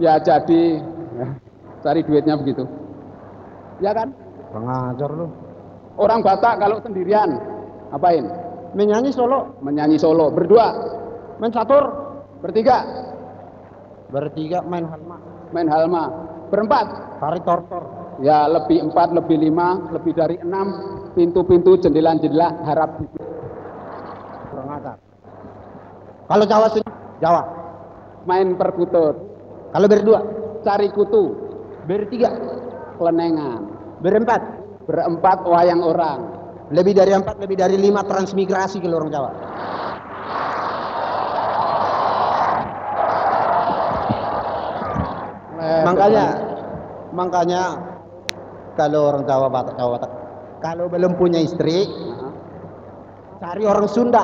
Ya jadi cari duitnya begitu. Ya kan? Pengajar lu. Orang Batak kalau sendirian apain? Menyanyi solo, Menyanyi solo. Berdua, main catur, bertiga, bertiga main halma, main halma. Berempat, tari tortor. ya lebih 4, lebih 5, lebih dari 6. Pintu-pintu, jendela-jendela harap Pengajar. Kalau Jawa sini, Jawa. main perkutut. Kalau berdua, Cari kutu. bertiga, Kelenengan. berempat, Berempat wayang orang. lebih dari 4, lebih dari 5 transmigrasi kalau orang Jawa. Makanya kalau orang Jawa Batak, kalau belum punya istri, cari orang Sunda.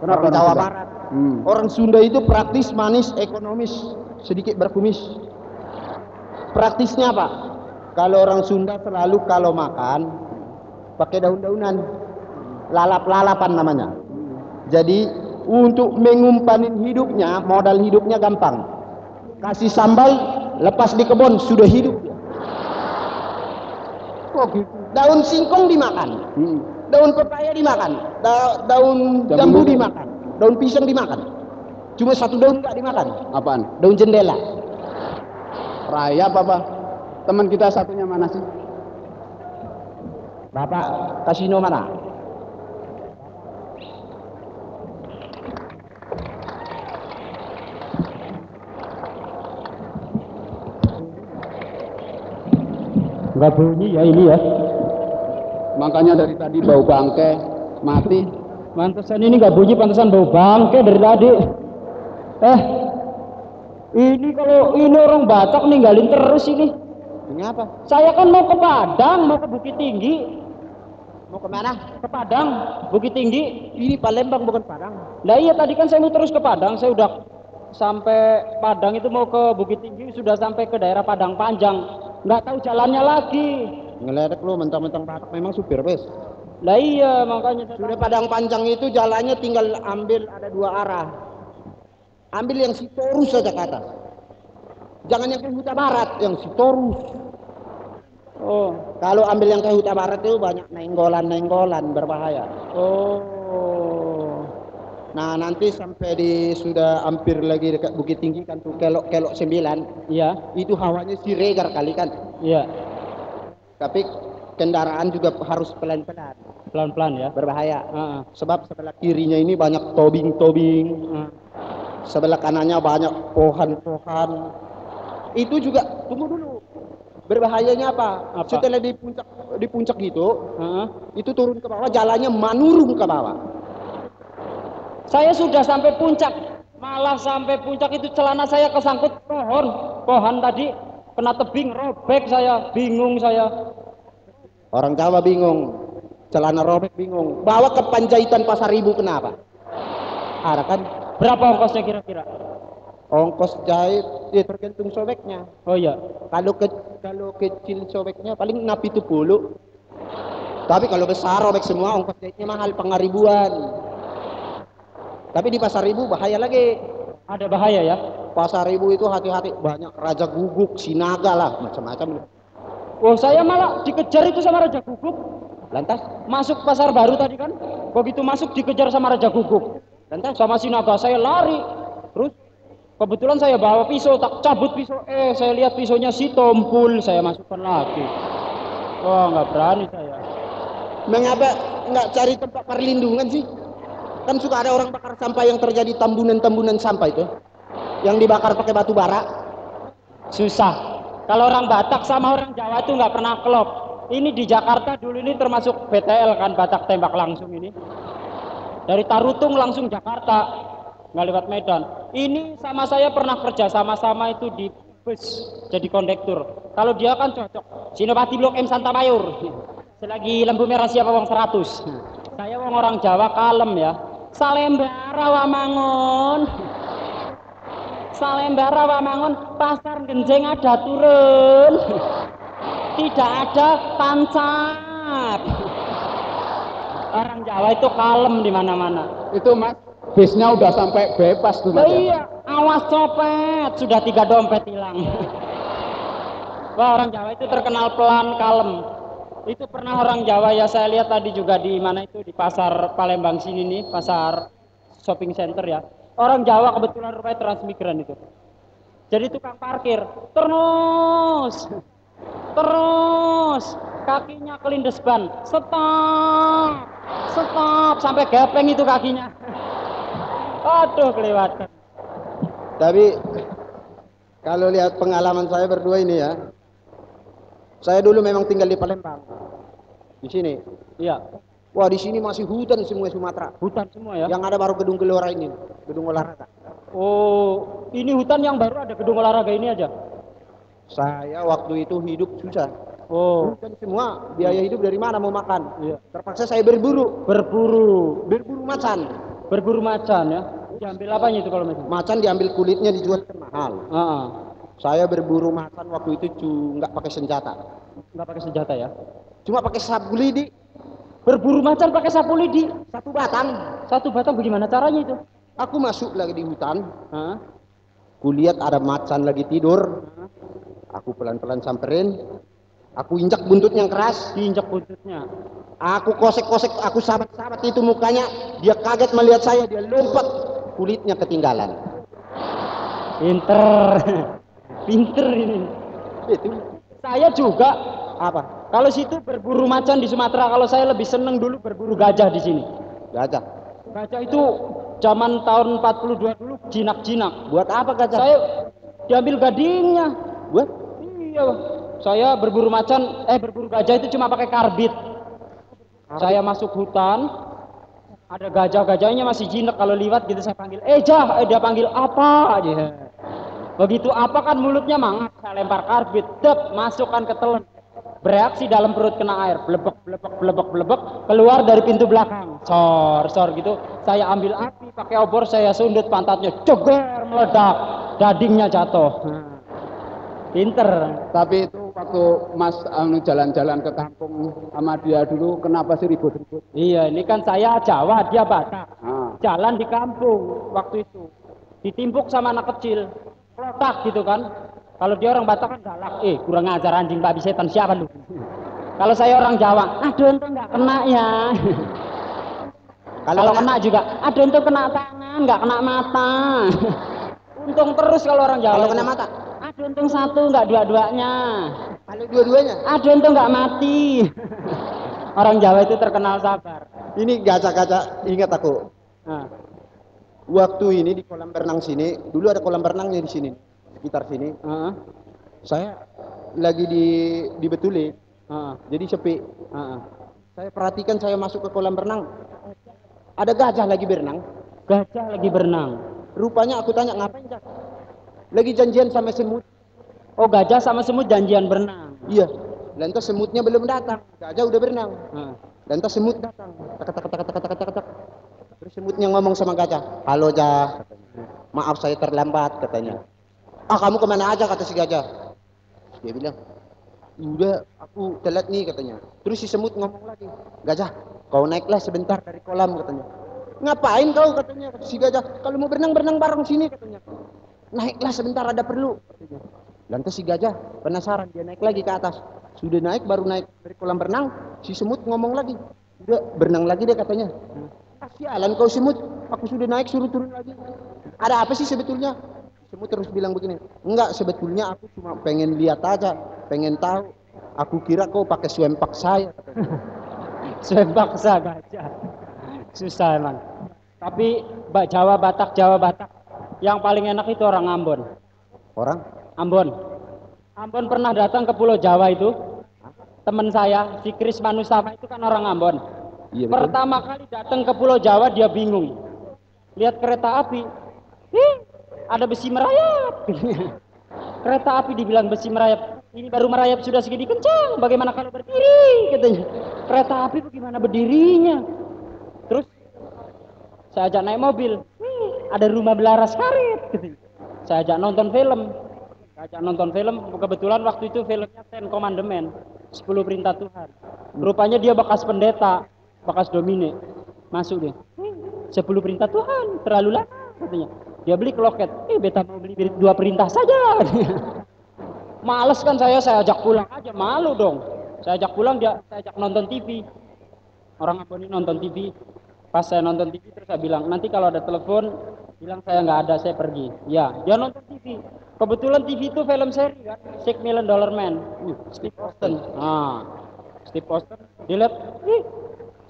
Kenapa orang Jawa Sunda? Barat. Orang Sunda itu praktis, manis, ekonomis, sedikit berkumis. Praktisnya apa? Kalau orang Sunda selalu kalau makan pakai daun-daunan, lalap-lalapan namanya. Jadi untuk mengumpanin hidupnya, modal hidupnya gampang. Kasih sambal, lepas di kebun sudah hidup. Kok gitu? Daun singkong dimakan, daun pepaya dimakan, daun jambu dimakan, daun pisang dimakan. Cuma satu daun nggak dimakan. Apaan? Daun jendela. Rayap apa? Teman kita satunya mana sih? Bapak kasino mana? Nggak bunyi ya ini ya. Makanya dari tadi bau bangke mati. Pantesan ini nggak bunyi, pantesan bau bangke dari tadi. Ini kalau ini orang Batak ninggalin terus ini. Ini apa? Saya kan mau ke Padang, mau ke Bukit Tinggi. Mau kemana? Ke Padang, Bukit Tinggi. Ini Palembang bukan Padang. Nah iya tadi kan saya mau terus ke Padang, saya udah sampai Padang itu mau ke Bukit Tinggi, sudah sampai ke daerah Padang Panjang. Nggak tahu jalannya lagi. Ngeledek lu mentang-mentang Batak memang supir bes. Lah iya makanya Sudah Padang Panjang itu jalannya tinggal ambil ada 2 arah. Ambil yang Sitorus saja ke atas. Jangan yang ke Huta Barat, yang Sitorus. Oh, Kalau ambil yang ke Huta Barat itu banyak nenggolan berbahaya. oh. Nah nanti sampai sudah hampir lagi dekat Bukit Tinggi kan tuh kelok-kelok 9. Iya, Itu hawanya Siregar kali kan. iya. Tapi kendaraan juga harus pelan-pelan. Pelan-pelan ya. Berbahaya. Heeh. Sebab sebelah kirinya ini banyak tobing-tobing. Sebelah kanannya banyak pohon-pohon. Itu juga tunggu dulu. Berbahayanya apa? Apa? Setelah di puncak gitu, itu turun ke bawah, jalannya menurun ke bawah. Saya sudah sampai puncak, malah sampai puncak itu celana saya kesangkut pohon tadi kena tebing, robek saya, bingung saya. Orang Jawa bingung, celana robek bingung. Bawa ke Panjaitan Pasar Ibu kenapa? Ada kan? Berapa ongkosnya kira-kira? Ongkos jahit ya tergantung sobeknya. Oh iya. Kalau kecil sobeknya paling 60. Tapi kalau besar robek semua ongkos jahitnya mahal, pengaribuan. Tapi di Pasar Ibu bahaya lagi. Ada bahaya ya? Pasar Ibu itu hati-hati, banyak raja guguk, sinaga lah, macam-macam. Oh saya malah dikejar itu sama Raja Guguk. Lantas Masuk pasar baru tadi kan, begitu masuk dikejar sama Raja Guguk. Lantas sama si naga saya lari. Terus kebetulan saya bawa pisau, tak cabut pisau. Saya lihat pisaunya si Tompul, saya masukkan lagi. Wah nggak berani saya. mengapa nggak cari tempat perlindungan sih? Kan suka ada orang bakar sampah yang terjadi tambunan-tambunan sampah itu, yang dibakar pakai batu bara. Susah. Kalau orang Batak sama orang Jawa itu nggak pernah klop. Ini di Jakarta dulu ini termasuk BTL kan, Batak tembak langsung ini. Dari Tarutung langsung Jakarta, nggak lewat Medan. Ini sama saya pernah kerja sama-sama itu di bus jadi kondektur. Kalau dia kan cocok. Sinopati Blok M Santa Mayur. Selagi lampu merah siapa wong 100. Saya wong orang Jawa kalem ya. Salembara Wamangun. Salembara Wamangun, pasar Genjeng ada turun. Tidak ada tancap. Orang Jawa itu kalem di mana-mana. Itu mas, bisnya udah sampai bebas tuh mas. Iya, awas copet, sudah 3 dompet hilang. Wah, orang Jawa itu terkenal pelan, kalem. Itu pernah orang Jawa ya, saya lihat tadi juga di mana itu, di pasar Palembang sini nih, pasar shopping center ya. Orang Jawa kebetulan rupanya transmigran itu. Jadi tukang parkir, terus kakinya kelindes ban, stop sampai gepeng itu kakinya. Aduh, kelewatan. Tapi kalau lihat pengalaman saya berdua ini ya, saya dulu memang tinggal di Palembang. Di sini. Iya. Wah, di sini masih hutan semua Sumatera. Hutan semua ya. Yang ada baru gedung gelora ini, gedung olahraga. Oh, ini hutan yang baru ada gedung olahraga ini aja. Saya waktu itu hidup susah. Oh, Hutan semua, biaya hidup dari mana mau makan? iya. Terpaksa saya berburu macan. Berburu macan ya. Diambil apanya itu kalau macan? Macan diambil kulitnya dijual mahal. Heeh. Saya berburu macan waktu itu nggak pakai senjata. Nggak pakai senjata ya. Cuma pakai sapu lidi. Berburu macan pakai sapu lidi. Satu batang. Satu batang bagaimana caranya itu? Aku masuk lagi di hutan. Hah? Kulihat ada macan lagi tidur. Aku pelan-pelan samperin. Aku injak buntutnya yang keras. Diinjak buntutnya. Aku kosek-kosek, aku sahabat-sahabat itu mukanya. Dia kaget melihat saya, dia lompat. Kulitnya ketinggalan. Pinter. Pinter ini. Itu Saya juga. apa? Kalau situ berburu macan di Sumatera, kalau saya lebih seneng dulu berburu gajah di sini. Gajah. Gajah itu zaman tahun 42 dulu jinak-jinak. Buat apa gajah? Saya diambil gadingnya. Buat? Iya. Saya berburu berburu gajah itu cuma pakai karbit. Saya masuk hutan, ada gajah-gajahnya masih jinak, kalau liwat gitu saya panggil, dia panggil apa aja. Begitu apa kan mulutnya mangap, saya lempar karbit, masukkan ke telan. Bereaksi dalam perut kena air, blebek, keluar dari pintu belakang, sor gitu. Saya ambil api, pakai obor, saya sundut pantatnya, ceger, meledak, dagingnya jatuh. Pinter. Tapi itu waktu Mas jalan-jalan ke kampung sama dia dulu, kenapa sih ribut-ribut? Iya, ini kan saya Jawa, dia Batak. Ah. Jalan di kampung waktu itu, ditimpuk sama anak kecil, protak gitu kan. Kalau dia orang Batak kan galak, kurang ajar anjing babi setan siapa lu? Kalau saya orang Jawa, aduh ente nggak kena ya. Kalau kena juga, aduh ente kena tangan, nggak kena mata. Untung terus kalau orang Jawa. Kalau kena mata? Aduh untung satu, nggak dua-duanya. Kalau dua-duanya? Aduh untung nggak mati. Orang Jawa itu terkenal sabar. Ini gajah-gajah, ingat aku. Nah. Waktu ini di kolam berenang sini, dulu ada kolam berenangnya di sini, sekitar sini. Saya lagi dibetulin, jadi sepi. Saya perhatikan, saya masuk ke kolam berenang, ada gajah lagi berenang. Gajah lagi berenang. Rupanya aku tanya, ngapain gajah? Lagi janjian sama semut. Oh, gajah sama semut janjian berenang. Iya. Lantas semutnya belum datang, gajah udah berenang. Lantas semut datang, tak. Terus semutnya ngomong sama gajah, halo Jah, maaf saya terlambat katanya. Kamu kemana aja, kata si gajah. Terus dia bilang, udah aku telat nih katanya. Terus si semut ngomong lagi, gajah kau naiklah sebentar dari kolam katanya. Ngapain kau katanya, kata si gajah, kalau mau berenang bareng sini katanya. Naiklah sebentar, ada perlu katanya. Lantas si gajah penasaran, dia naik lagi ke atas. Sudah naik, baru naik dari kolam berenang, si semut ngomong lagi, udah berenang lagi deh katanya. Sialan kau semut, aku sudah naik suruh turun lagi. Ada apa sih sebetulnya? Semut terus bilang begini, enggak, sebetulnya aku cuma pengen lihat aja, pengen tahu. Aku kira kau pakai swempak saya. Swempak gajah. Susah emang. Tapi Jawa Batak, yang paling enak itu orang Ambon. Orang? Ambon pernah datang ke Pulau Jawa itu. Teman saya, si Kris Manusama itu kan orang Ambon. Iya, betul. Pertama kali datang ke Pulau Jawa dia bingung. Lihat kereta api. Ada besi merayap. Kereta api dibilang besi merayap. Ini baru merayap sudah segini kencang. Bagaimana kalau berdiri katanya. Kereta api bagaimana berdirinya? Terus saya ajak naik mobil. Ada rumah belaras karet gitu. Saya ajak nonton film. Kebetulan waktu itu filmnya Ten Commandment, 10 perintah Tuhan. Rupanya dia bekas pendeta, bekas domine. Masuk dia. 10 perintah Tuhan, terlalu lama katanya. Dia beli ke loket. Beta mau beli 2 perintah saja. Males kan saya ajak pulang aja, malu dong. Saya ajak pulang, saya ajak nonton TV. Orang Ambon ini nonton TV. Pas saya nonton TV terus saya bilang, nanti kalau ada telepon, bilang saya nggak ada, saya pergi. Ya, dia nonton TV. Kebetulan TV itu film seri kan, $6 Million Man. Steve Austin. Steve Austin. Dilihat,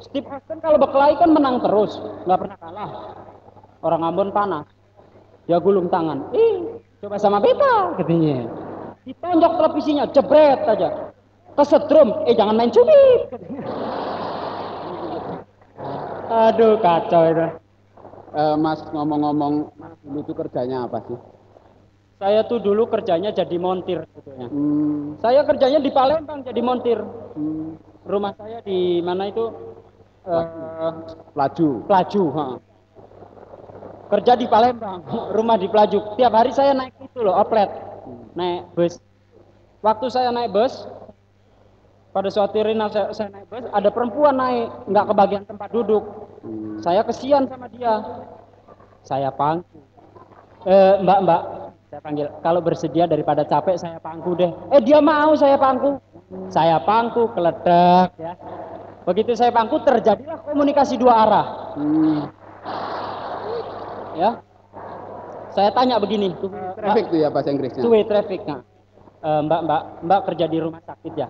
Steve Austin kalau berkelahi kan menang terus, nggak pernah kalah. Orang Ambon panas. Dia gulung tangan. Coba sama beta, katanya. Ditonjok televisinya, jebret aja. Kesetrum, jangan main cubit. Aduh, kacau itu. Mas ngomong-ngomong, Mas dulu itu kerjanya apa sih? Saya tuh dulu kerjanya jadi montir sebetulnya. Saya kerjanya di Palembang jadi montir. Rumah saya di mana itu? Pelaju. Kerja di Palembang, rumah di Pelaju. Tiap hari saya naik itu loh, oplet. Naik bus. Waktu saya naik bus, pada suatu hari saya naik bus, ada perempuan naik, nggak kebagian tempat duduk. Saya kesian sama dia. Saya pangku. Mbak, saya panggil. Kalau bersedia daripada capek, saya pangku deh. Dia mau saya pangku. Saya pangku, keledak ya. Begitu saya pangku, terjadilah komunikasi 2 arah. Ya. Saya tanya begini. Traffic tuh ya bahasa Inggrisnya. Two way traffic. Nah. Mbak kerja di rumah sakit ya?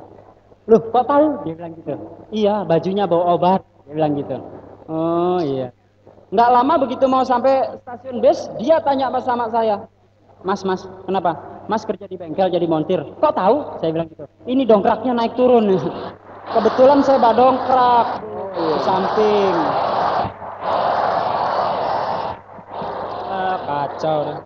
Loh, kok tahu? Dia bilang gitu. Iya, bajunya bawa obat. Dia bilang gitu. Oh iya. Nggak lama begitu mau sampai stasiun bus, dia tanya sama saya. Mas, kenapa? Mas kerja di bengkel jadi montir. Kok tahu? Saya bilang gitu. Ini dongkraknya naik turun. Kebetulan saya bawa dongkrak di samping. Kacau deh.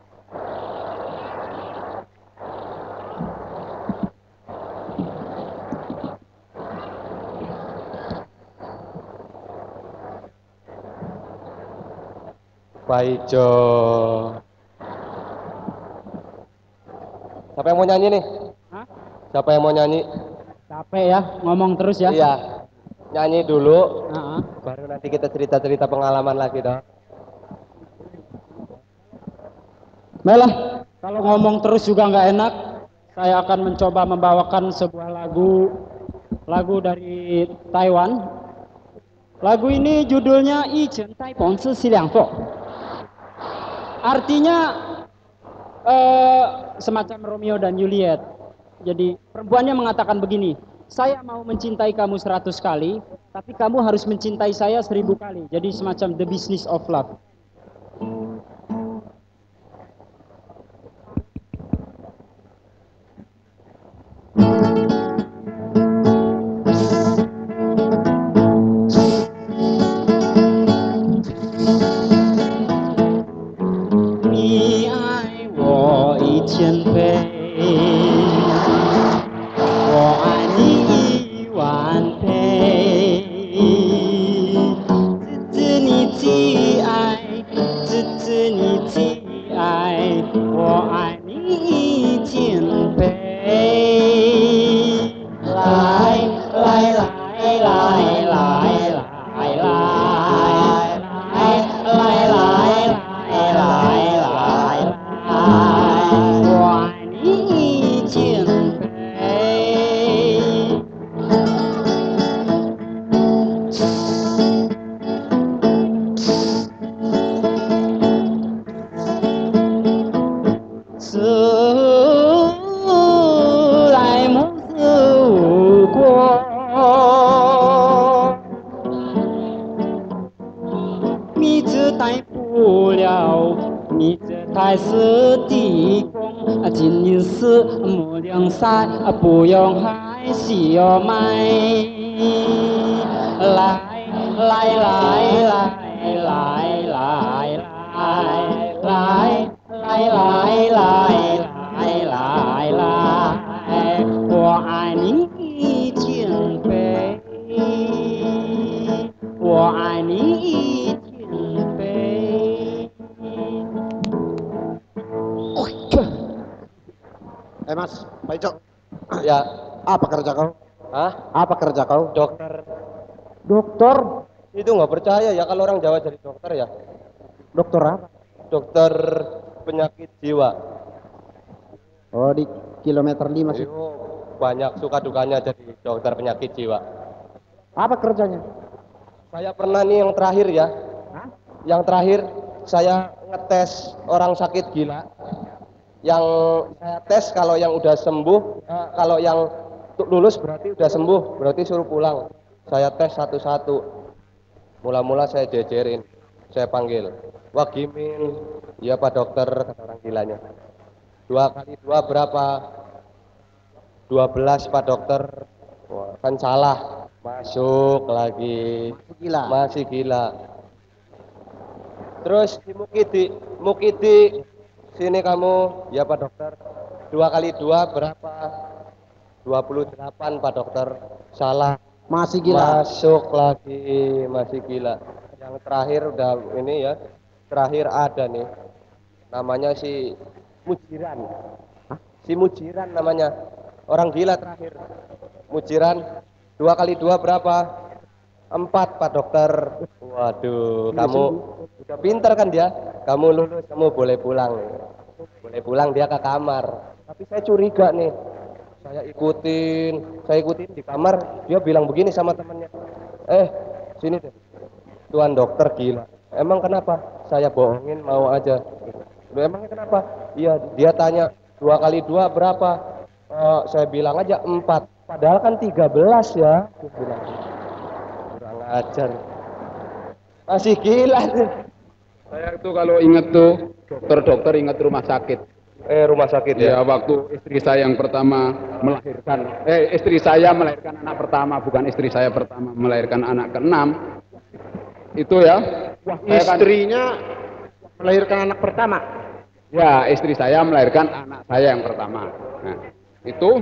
Pak Ijo. Siapa yang mau nyanyi nih? Hah? Siapa yang mau nyanyi? Capek ya, ngomong terus ya. Iya. Nyanyi dulu, Uh-huh. baru nanti kita cerita-cerita pengalaman lagi dong. Baiklah, kalau ngomong terus juga nggak enak. Saya akan mencoba membawakan sebuah lagu dari Taiwan. Lagu ini judulnya "一拳呆棒是西凉风". Artinya semacam Romeo dan Juliet. Jadi perempuannya mengatakan begini, saya mau mencintai kamu 100 kali, tapi kamu harus mencintai saya 1000 kali. Jadi semacam the business of love. Mas, Pak Ico. Ya. Apa kerja kau? Hah? Apa kerja kau? Dokter. Dokter. Itu nggak percaya ya kalau orang Jawa jadi dokter ya. Dokter apa? dokter penyakit jiwa. Oh, di kilometer 5 sih. Itu banyak suka dukanya jadi dokter penyakit jiwa. Apa kerjanya? Saya pernah nih yang terakhir ya. Hah? Yang terakhir saya ngetes orang sakit gila. Yang saya tes kalau yang udah sembuh, kalau yang lulus berarti udah sembuh, berarti suruh pulang. Saya tes satu-satu. Mula-mula saya jejerin, saya panggil. Wah Gimin, iya Pak Dokter, kata orang gilanya. 2 kali 2 berapa? 12 Pak Dokter. Wah, kan salah. Masuk lagi. Gila. Masih gila. Terus di Mukidi, sini kamu, ya Pak Dokter. 2 kali 2 berapa? 28 Pak Dokter. Salah. Masih gila. Masuk lagi, masih gila. Yang terakhir udah ini ya. Terakhir ada nih. Namanya si Mujiran. Si Mujiran namanya. Orang gila terakhir. Mujiran. 2 kali 2 berapa? 4 Pak Dokter. Waduh, kamu udah pinter kan dia? Kamu lulus, kamu boleh pulang. Boleh pulang dia ke kamar. Tapi saya curiga nih. Saya ikutin di kamar. Dia bilang begini sama temannya. Sini deh. Tuan dokter gila. Emang kenapa? Saya bohongin mau aja. Loh, emangnya kenapa? Iya, dia tanya 2 kali 2 berapa? Saya bilang aja 4. Padahal kan 13 ya. Dia bilang. Kurang ajar. Masih gila. Saya itu kalau ingat tuh dokter-dokter ingat rumah sakit. Rumah sakit ya? Ya, waktu istri saya yang pertama melahirkan, istri saya melahirkan anak pertama, bukan istri saya pertama melahirkan anak ke-6. Itu ya. Wah, Istrinya melahirkan anak pertama. Ya, istri saya melahirkan anak saya yang pertama. Nah, itu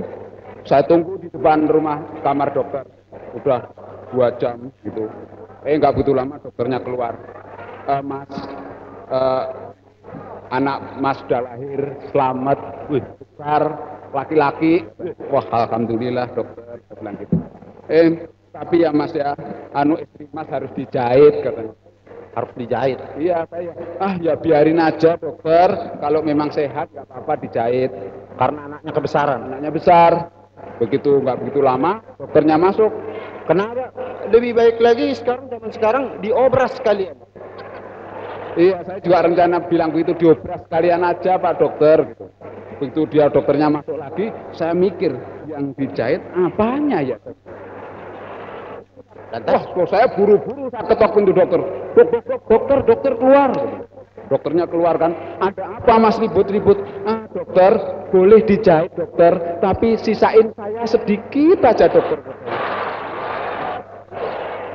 saya tunggu di depan rumah kamar dokter. Udah 2 jam gitu. Nggak butuh lama dokternya keluar. Mas, anak Mas sudah lahir, selamat, besar, laki-laki. Wah, alhamdulillah dokter, saya bilang gitu. Tapi ya Mas ya, istri Mas harus dijahit katanya. Harus dijahit. Iya, saya. Ya biarin aja dokter, kalau memang sehat nggak apa-apa dijahit. Karena anaknya kebesaran. Anaknya besar. Begitu nggak begitu lama, dokternya masuk. Kenapa? Lebih baik lagi zaman sekarang diobras sekalian. Iya, saya juga rencana bilang begitu, diobras sekalian aja Pak Dokter gitu. Begitu dia dokternya masuk lagi, saya mikir yang dijahit apanya ya? Kok saya buru-buru saya ketok pintu dokter. Dokter keluar. Dokternya keluar kan, ada apa Mas ribut-ribut? Dokter, boleh dijahit dokter, tapi sisain saya sedikit aja dokter.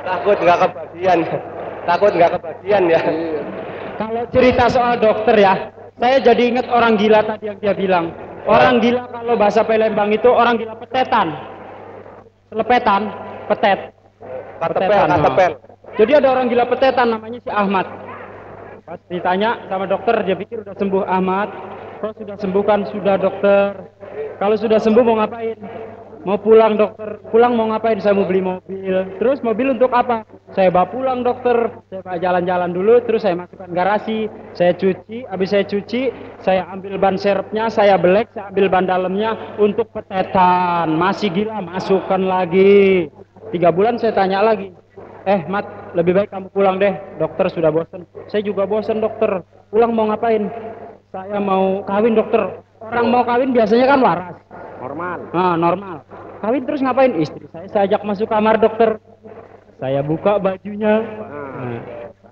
Takut nggak kebagian ya. Iya. Kalau cerita soal dokter ya, saya jadi ingat orang gila tadi yang dia bilang. Orang gila kalau bahasa Palembang itu orang gila petetan. Selepetan, petet. Katepel. Jadi ada orang gila petetan namanya si Ahmad. Pas ditanya sama dokter, dia pikir udah sembuh. Ahmad, kok sudah sembuh kan? Sudah dokter. Kalau sudah sembuh mau ngapain? Mau pulang dokter. Pulang mau ngapain? Saya mau beli mobil. Terus mobil untuk apa? Saya bawa pulang dokter. Saya bawa jalan-jalan dulu. Terus saya masukkan garasi. Saya cuci. Habis saya cuci, saya ambil ban serepnya. Saya belek. Saya ambil ban dalamnya untuk petetan. Masih gila, masukkan lagi. 3 bulan saya tanya lagi. Mat, lebih baik kamu pulang deh. Dokter sudah bosan. Saya juga bosan dokter. Pulang mau ngapain? Saya mau kawin dokter. Orang mau kawin biasanya kan waras. Normal. Normal. Kawin terus ngapain? Istri saya ajak masuk kamar dokter. Saya buka bajunya.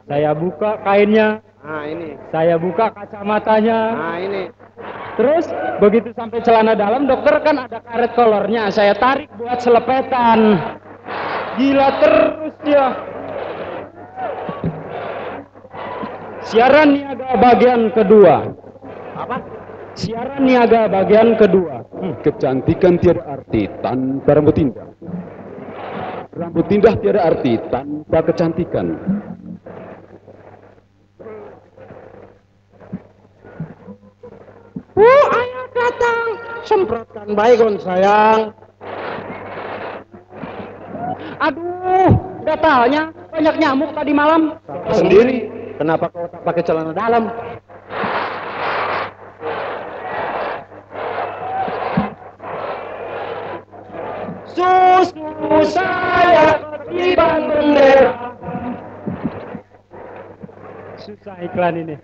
Saya buka kainnya. Ini. Saya buka kacamatanya. Ini. Terus begitu sampai celana dalam, dokter kan ada karet kolornya. Saya tarik buat selepetan. Gila terus dia. Siaran niaga bagian kedua. Apa? Siaran niaga bagian kedua. Kecantikan tiada arti tanpa rambut indah. Rambut indah tiada arti tanpa kecantikan. Ayah datang. Semprotkan baygon sayang. Aduh, gatalnya banyak nyamuk tadi malam. Sendiri. Kenapa kau tak pakai celana dalam? susu saya ketiban bendera. Susah iklan ini.